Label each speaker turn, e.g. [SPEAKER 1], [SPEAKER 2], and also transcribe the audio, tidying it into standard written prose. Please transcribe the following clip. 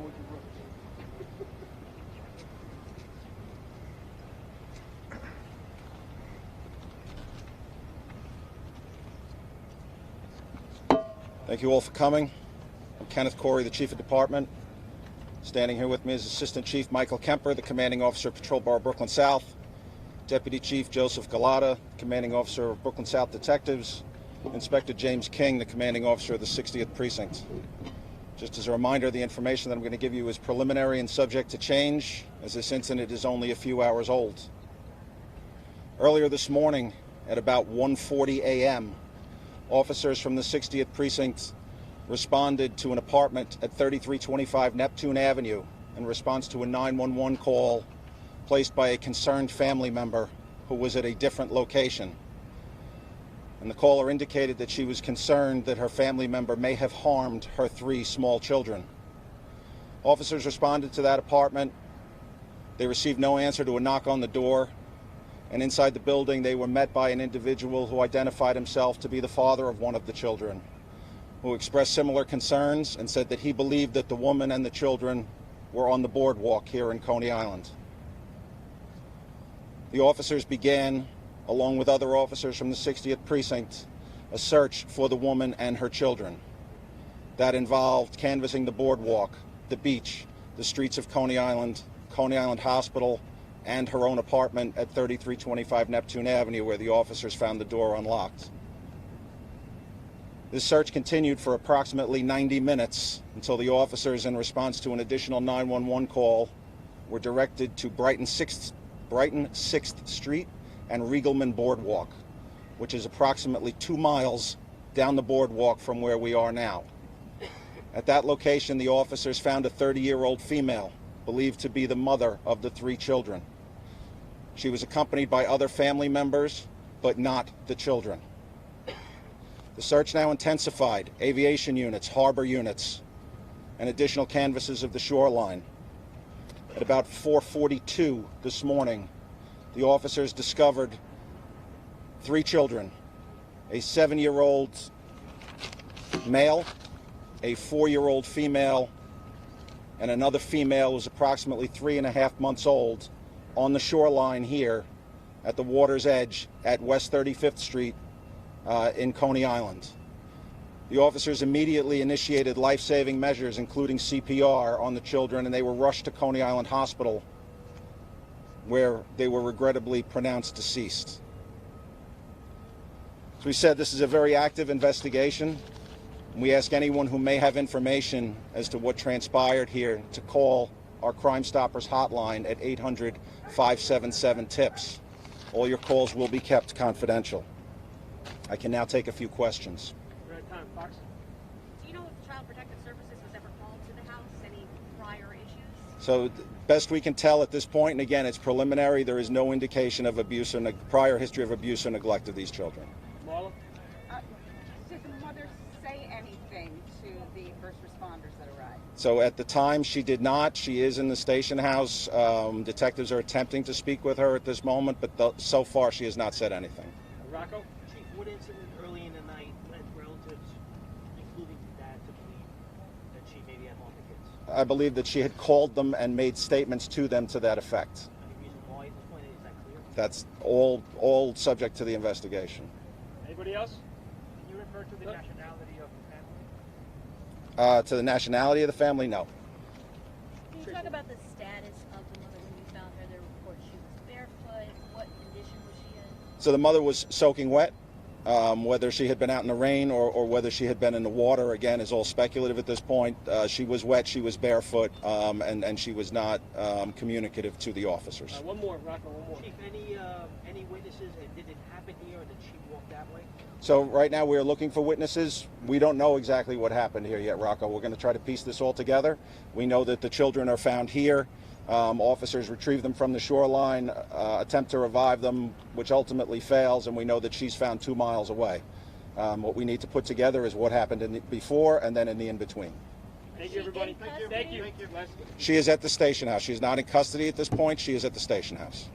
[SPEAKER 1] with your roots.
[SPEAKER 2] Thank you all for coming. I'm Kenneth Corey, the Chief of Department. Standing here with me is Assistant Chief Michael Kemper, the Commanding Officer of Patrol Bar Brooklyn South, Deputy Chief Joseph Galata, Commanding Officer of Brooklyn South Detectives, Inspector James King, the Commanding Officer of the 60th Precinct. Just as a reminder, the information that I'm going to give you is preliminary and subject to change, as this incident is only a few hours old. Earlier this morning, at about 1:40 a.m., officers from the 60th Precinct responded to an apartment at 3325 Neptune Avenue in response to a 911 call placed by a concerned family member who was at a different location. And the caller indicated that she was concerned that her family member may have harmed her 3 small children. Officers responded to that apartment. They received no answer to a knock on the door. And inside the building, they were met by an individual who identified himself to be the father of one of the children, who expressed similar concerns and said that he believed that the woman and the children were on the boardwalk here in Coney Island. The officers began, along with other officers from the 60th Precinct, a search for the woman and her children. That involved canvassing the boardwalk, the beach, the streets of Coney Island Hospital, and her own apartment at 3325 Neptune Avenue, where the officers found the door unlocked. This search continued for approximately 90 minutes until the officers, in response to an additional 911 call, were directed to Brighton 6th Street and Riegelman Boardwalk, which is approximately 2 miles down the boardwalk from where we are now. At that location, the officers found a 30-year-old female, believed to be the mother of the 3 children. She was accompanied by other family members, but not the children. The search now intensified. Aviation units, harbor units, and additional canvases of the shoreline. At about 4:42 this morning, the officers discovered 3 children, a 7-year-old male, a 4-year-old female, and another female who was approximately 3.5 months old, on the shoreline here at the water's edge at West 35th Street in Coney Island. The officers immediately initiated life-saving measures, including CPR, on the children, and they were rushed to Coney Island Hospital, where they were regrettably pronounced deceased. As we said, this is a very active investigation. We ask anyone who may have information as to what transpired here to call our Crime Stoppers hotline at 800-577-TIPS. All your calls will be kept confidential. I can now take a few questions.
[SPEAKER 3] You're out of time, Fox.
[SPEAKER 4] Do you know if Child Protective Services was ever called to the house? Any prior issues?
[SPEAKER 2] So, best we can tell at this point, and again, it's preliminary, there is no indication of abuse or prior history of abuse or neglect of these children.
[SPEAKER 3] Marla?
[SPEAKER 5] Did the mother say anything to the first responders that arrived?
[SPEAKER 2] So at the time, she did not. She is in the station house. Detectives are attempting to speak with her at this moment, but so far she has not said anything.
[SPEAKER 3] Rocco?
[SPEAKER 6] Chief, what incident early in the night led relatives, including dad, to believe that she maybe had harmed the kids?
[SPEAKER 2] I believe that she had called them and made statements to them to that effect.
[SPEAKER 6] Any reason why at this point? Is that clear?
[SPEAKER 2] That's all subject to the investigation.
[SPEAKER 3] Anybody else?
[SPEAKER 6] Can you refer to the nationality of the family?
[SPEAKER 2] To the nationality of the family, no.
[SPEAKER 7] Can you talk about the status of the mother when you found her? There were reports she was barefoot. What condition was she in?
[SPEAKER 2] So the mother was soaking wet. Whether she had been out in the rain or whether she had been in the water, again, is all speculative at this point. She was wet, she was barefoot, and she was not communicative to the officers.
[SPEAKER 3] One more, Rocco, one more.
[SPEAKER 6] Chief, any witnesses? Did it happen here or did she walk that way?
[SPEAKER 2] So right now we're looking for witnesses. We don't know exactly what happened here yet, Rocco. We're going to try to piece this all together. We know that the children are found here. Officers retrieve them from the shoreline, attempt to revive them, which ultimately fails, and we know that she's found 2 miles away. What we need to put together is what happened before and then in the in-between.
[SPEAKER 3] Thank you, everybody.
[SPEAKER 7] Thank you.
[SPEAKER 3] Thank you.
[SPEAKER 1] Thank you.
[SPEAKER 3] Les?
[SPEAKER 2] She is at the station house. She is not in custody at this point. She is at the station house.